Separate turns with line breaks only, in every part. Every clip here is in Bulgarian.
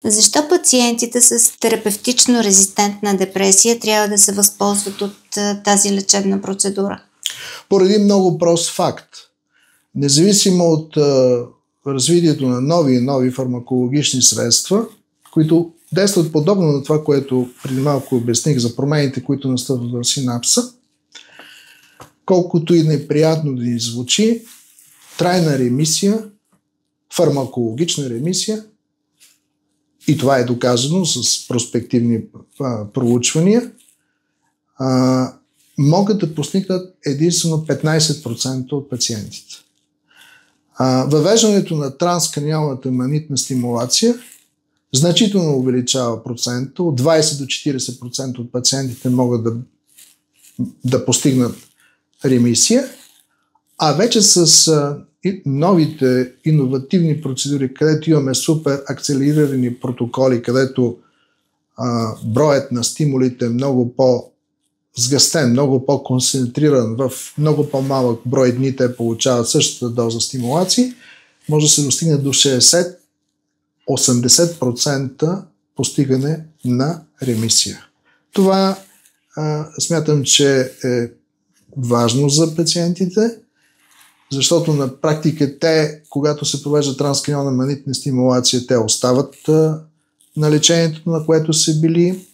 Защо пациентите с терапевтично резистентна депресия трябва да се възползват от тази лечебна процедура?
Поради много прост факт. Независимо от развитието на нови фармакологични средства, които действат подобно на това, което преди малко обясних за промените, които настъпват в синапса, колкото и неприятно да ни звучи, трайна ремисия, фармакологична ремисия, и това е доказано с проспективни проучвания, могат да постигнат единствено 15% от пациентите. Въвеждането на транскраниалната магнитна стимулация значително увеличава процента. От 20 до 40% от пациентите могат да постигнат ремисия, а вече с новите иновативни процедури, където имаме супер акцелерирани протоколи, където броят на стимулите е много по-сгъстен, много по-концентриран, в много по-малък брой дни те получават същата доза стимулации, може да се достигне до 60-80% постигане на ремисия. Това смятам, че е важно за пациентите, защото на практика те, когато се провежда транскраниална магнитна стимулация, те остават на лечението, на което са били,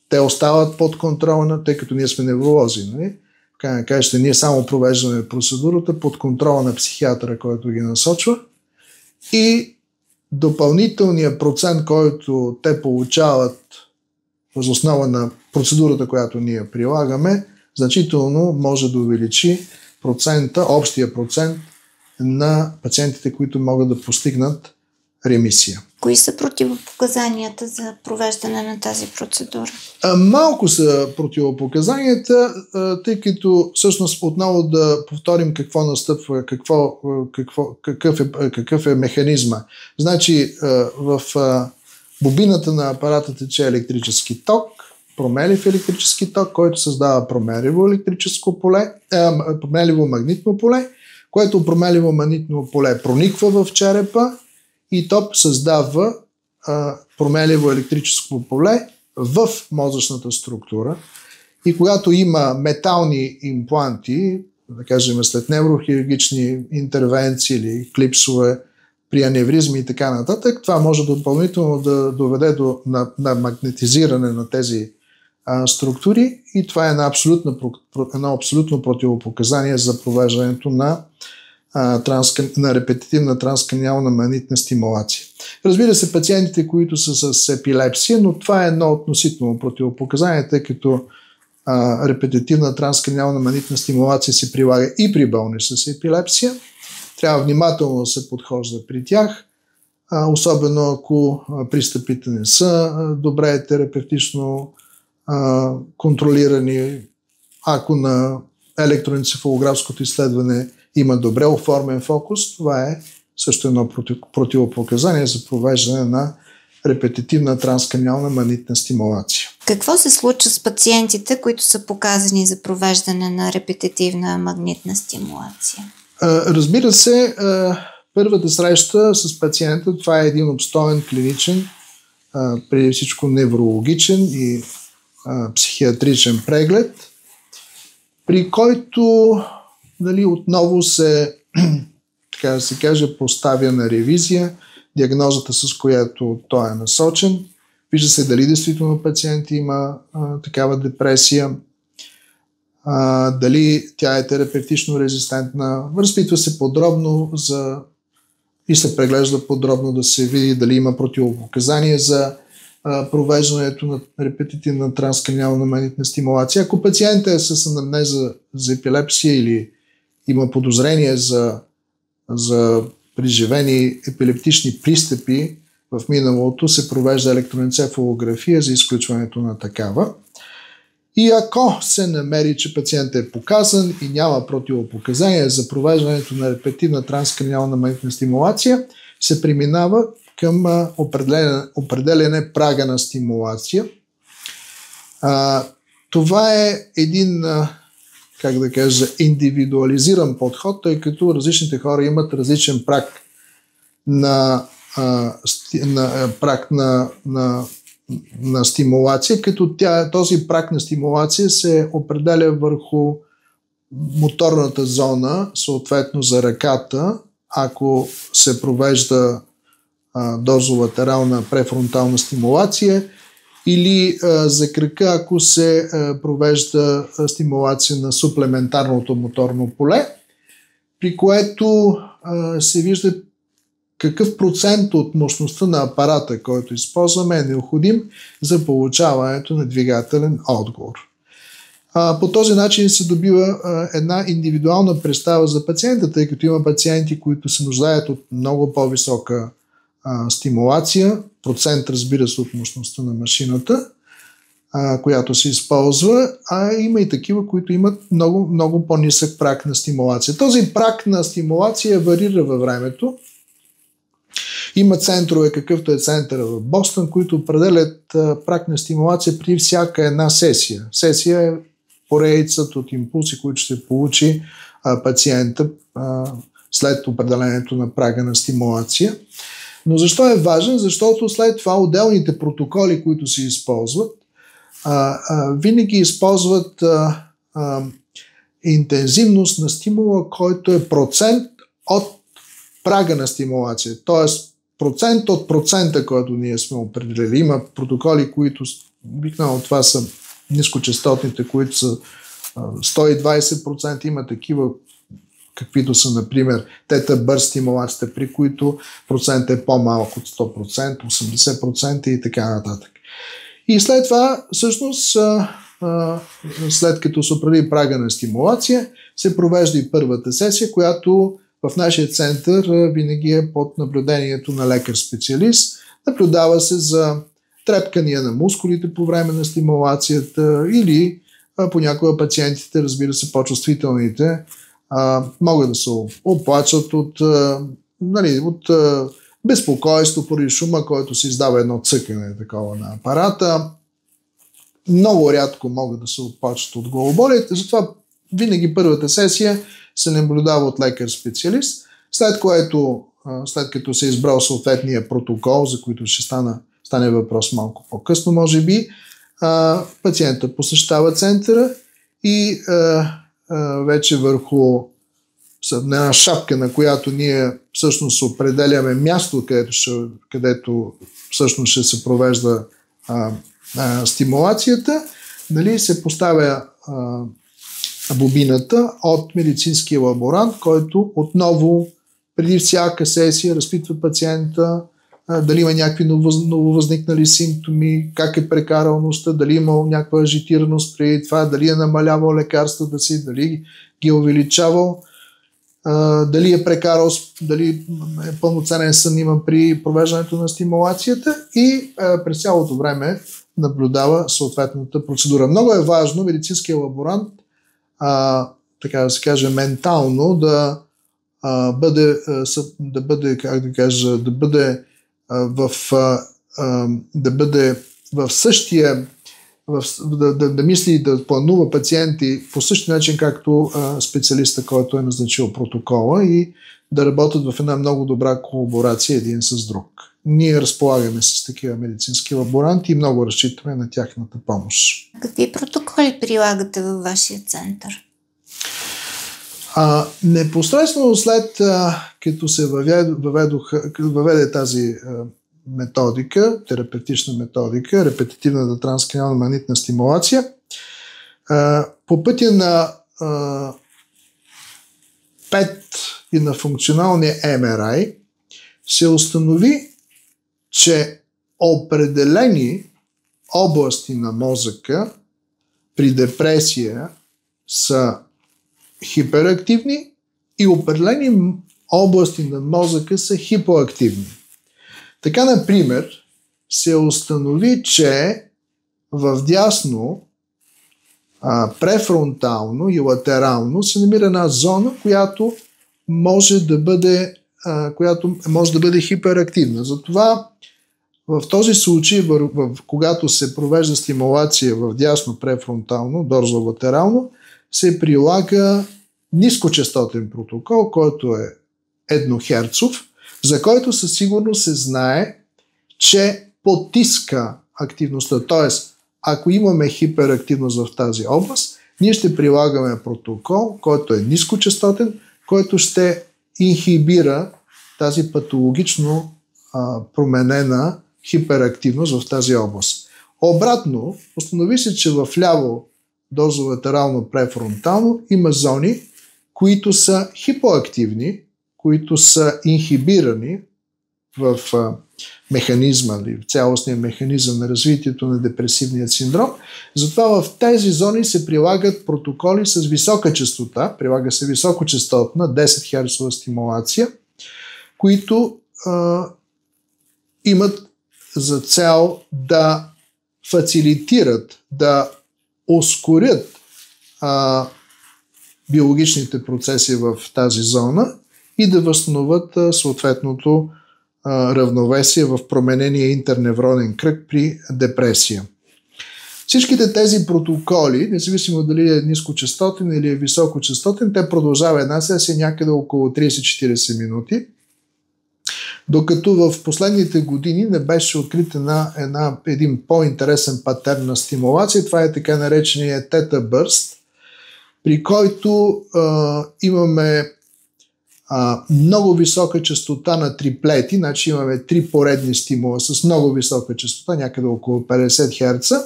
те остават под контрола, тъй като ние сме невролози. Нали? В крайна краща, ние само провеждаме процедурата под контрола на психиатъра, който ги насочва, и допълнителният процент, който те получават въз основа на процедурата, която ние прилагаме, значително може да увеличи общия процент на пациентите, които могат да постигнат ремисия.
Кои са противопоказанията за провеждане на тази процедура?
Малко са противопоказанията, тъй като всъщност отново да повторим какво настъпва, какъв е механизма. Значи в бобината на апарата тече електрически ток, променлив електрически ток, който създава променливо магнитно поле, което променливо магнитно поле прониква в черепа и то създава променливо електрическо поле в мозъчната структура. И когато има метални импланти, да кажем след неврохирургични интервенции или клипсове при аневризми и така нататък, това може допълнително да доведе до магнетизиране на тези структури, и това е едно абсолютно противопоказание за провеждането на репетитивна транскраниална магнитна стимулация. Разбира се, пациентите, които са с епилепсия, но това е едно относително противопоказание, тъй като репетитивна транскраниална магнитна стимулация се прилага и при болни с епилепсия. Трябва внимателно да се подхожда при тях, особено ако пристъпите не са добре терапевтично контролирани, ако на електроенцефалографското изследване има добре оформен фокус. Това е също едно противопоказание за провеждане на репетитивна транскраниална магнитна стимулация.
Какво се случва с пациентите, които са показани за провеждане на репетитивна магнитна стимулация?
Разбира се, първата среща с пациента, това е един обстоен клиничен, преди всичко неврологичен и психиатричен преглед, при който отново се, така да се каже, поставя на ревизия диагнозата, с която той е насочен. Вижда се дали действително пациент има такава депресия, дали тя е терапевтично резистентна. Разпитва се подробно и се преглежда подробно да се види дали има противопоказания за провеждането на репетитивна транскраниална магнитна стимулация. Ако пациентът е с анамнеза за епилепсия или има подозрение за преживени епилептични пристъпи в миналото, се провежда електроенцефалография за изключването на такава. И ако се намери, че пациентът е показан и няма противопоказания за провеждането на репетитивна транскраниална магнитна стимулация, се преминава към определене прага на стимулация. Това е един, как да кажа, индивидуализиран подход, тъй като различните хора имат различен праг на праг на стимулация, като този праг на стимулация се определя върху моторната зона, съответно за ръката, ако се провежда дозолатерална префронтална стимулация, или за крака, ако се провежда стимулация на суплементарното моторно поле, при което се вижда какъв процент от мощността на апарата, който използваме, е необходим за получаването на двигателен отговор. По този начин се добива една индивидуална представа за пациента, тъй като има пациенти, които се нуждаят от много по-висока стимулация, процент, разбира се, от мощността на машината, която се използва, а има и такива, които имат много, много по-нисък праг на стимулация. Този праг на стимулация варира във времето. Има центрове, какъвто е центъра в Бостън, които определят праг на стимулация при всяка една сесия. Сесия е поредицата от импулси, които ще получи пациента след определението на прага на стимулация. Но защо е важен? Защото след това отделните протоколи, които се използват, винаги използват интензивност на стимула, който е процент от прага на стимулация. Тоест процент от процента, който ние сме определили. Има протоколи, които обикновено това са нискочастотните, които са 120%, има такива, каквито са, например, тета-бърз стимулацията, при които процент е по-малък от 100%, 80% и така нататък. И след това, всъщност, след като се определи прага на стимулация, се провежда и първата сесия, която в нашия център винаги е под наблюдението на лекар-специалист. Наблюдава се за трепкания на мускулите по време на стимулацията или понякога пациентите, разбира се, по-чувствителните, могат да се оплачат от безпокойство поради шума, който се издава едно цъкане такова на апарата. Много рядко могат да се оплачат от главоболие, затова винаги първата сесия се наблюдава от лекар-специалист, след като се е избрал съответния протокол, за който ще стане въпрос малко по-късно, може би, пациента посещава центъра и вече върху една шапка, на която ние всъщност определяме място, където всъщност ще се провежда стимулацията, се поставя бобината от медицинския лаборант, който отново преди всяка сесия разпитва пациента дали има някакви нововъзникнали симптоми, как е прекарал нощта, дали има някаква ажитираност преди това, дали е намалявал лекарствата си, дали ги е увеличавал, дали е прекарал, дали е пълноценен сън има при провеждането на стимулацията и през цялото време наблюдава съответната процедура. Много е важно медицинския лаборант, така да се каже, ментално да бъде в същия, да мисли и да планува пациенти по същия начин, както специалиста, който е назначил протокола, и да работят в една много добра колаборация един с друг. Ние разполагаме с такива медицински лаборанти и много разчитаме на тяхната помощ.
Какви протоколи прилагате във вашия център?
Непосредствено след като се въведе тази методика, терапевтична методика, репетитивната транскраниална магнитна стимулация, по пътя на ПЕТ и на функционалния МРИ се установи, че определени области на мозъка при депресия са хиперактивни и определени области на мозъка са хипоактивни. Така, например, се установи, че в дясно, префронтално и латерално се намира една зона, която може да бъде хиперактивна. Затова в този случай, когато се провежда стимулация в дясно префронтално, дорзолатерално, се прилага нискочастотен протокол, който е еднохерцов, за който със сигурност се знае, че потиска активността. Тоест, ако имаме хиперактивност в тази област, ние ще прилагаме протокол, който е нискочастотен, който ще инхибира тази патологично променена хиперактивност в тази област. Обратно, установи се, че в ляво дозолатерално префронтално има зони, които са хипоактивни, които са инхибирани в механизма или в цялостния механизъм на развитието на депресивния синдром. Затова в тези зони се прилагат протоколи с висока честота, прилага се високочастотна 10 Hz стимулация, които имат за цел да фацилитират, да ускорят биологичните процеси в тази зона и да възстановят съответното равновесие в променения интерневронен кръг при депресия. Всичките тези протоколи, независимо дали е нискочастотен или е високочастотен, те продължава една сесия някъде около 30-40 минути, докато в последните години не беше открит един по-интересен патерн на стимулация. Това е така наречения Theta Burst, при който имаме много висока частота на триплети, значи имаме 3 поредни стимула с много висока частота, някъде около 50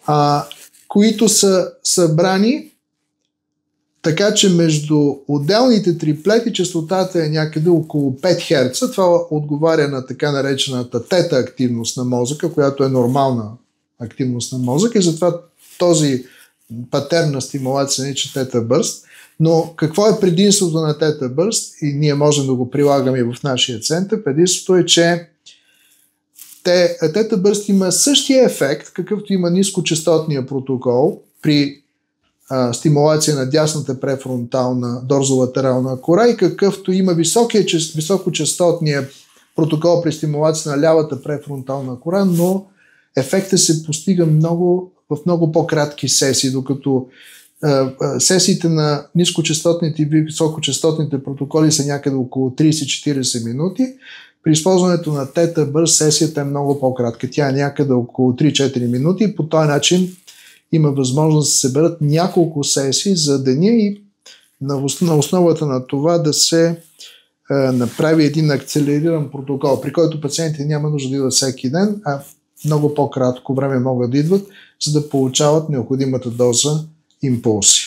Hz, които са събрани така, че между отделните триплети частотата е някъде около 5 Hz. Това отговаря на така наречената тета активност на мозъка, която е нормална активност на мозъка и затова този патерн на стимулация се нарича Theta Burst. Но какво е предимството на Theta Burst и ние можем да го прилагаме в нашия център? Предимството е, че Theta Burst има същия ефект, какъвто има нискочастотния протокол при стимулация на дясната префронтална дорзолатерална кора и какъвто има високочастотния протокол при стимулация на лявата префронтална кора, но ефектът се постига в много по-кратки сесии, докато сесиите на нискочастотните и високочастотните протоколи са някъде около 30-40 минути. При използването на Theta Burst сесията е много по-кратка. Тя е някъде около 3-4 минути и по този начин има възможност да се съберат няколко сесии за деня и на основата на това да се направи един акцелериран протокол, при който пациентите няма нужда да идват всеки ден, а много по-кратко време могат да идват, за да получават необходимата доза импулси.